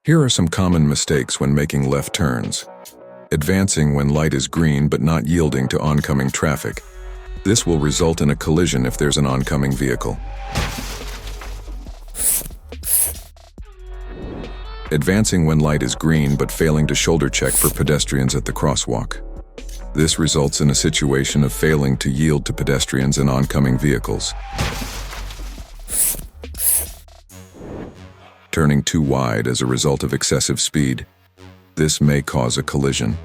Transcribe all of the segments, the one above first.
Here are some common mistakes when making left turns. Advancing when light is green but not yielding to oncoming traffic. This will result in a collision if there's an oncoming vehicle. Advancing when light is green but failing to shoulder check for pedestrians at the crosswalk. This results in a situation of failing to yield to pedestrians and oncoming vehicles. Turning too wide as a result of excessive speed. This may cause a collision.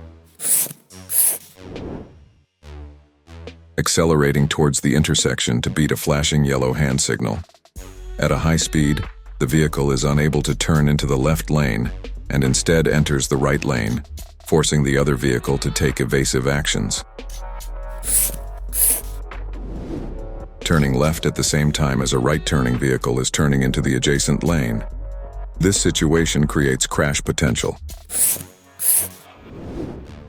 Accelerating towards the intersection to beat a flashing yellow hand signal. At a high speed, the vehicle is unable to turn into the left lane and instead enters the right lane, forcing the other vehicle to take evasive actions. Turning left at the same time as a right-turning vehicle is turning into the adjacent lane. This situation creates crash potential.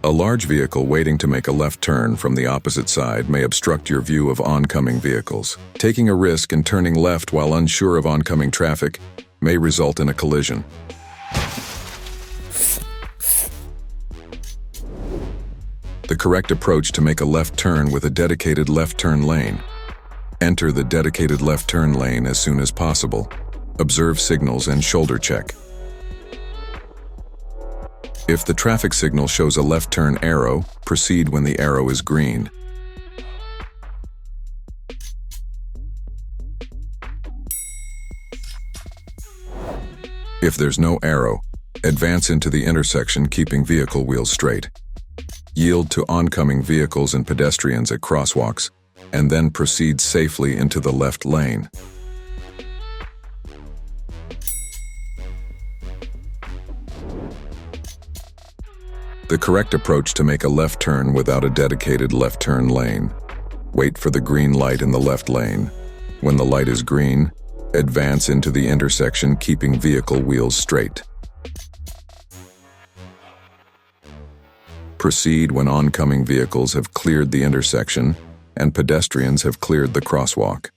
A large vehicle waiting to make a left turn from the opposite side may obstruct your view of oncoming vehicles. Taking a risk and turning left while unsure of oncoming traffic may result in a collision. The correct approach to make a left turn with a dedicated left turn lane. Enter the dedicated left turn lane as soon as possible. Observe signals and shoulder check. If the traffic signal shows a left turn arrow, proceed when the arrow is green. If there's no arrow, advance into the intersection keeping vehicle wheels straight. Yield to oncoming vehicles and pedestrians at crosswalks, and then proceed safely into the left lane. The correct approach to make a left turn without a dedicated left turn lane. Wait for the green light in the left lane. When the light is green, advance into the intersection keeping vehicle wheels straight. Proceed when oncoming vehicles have cleared the intersection and pedestrians have cleared the crosswalk.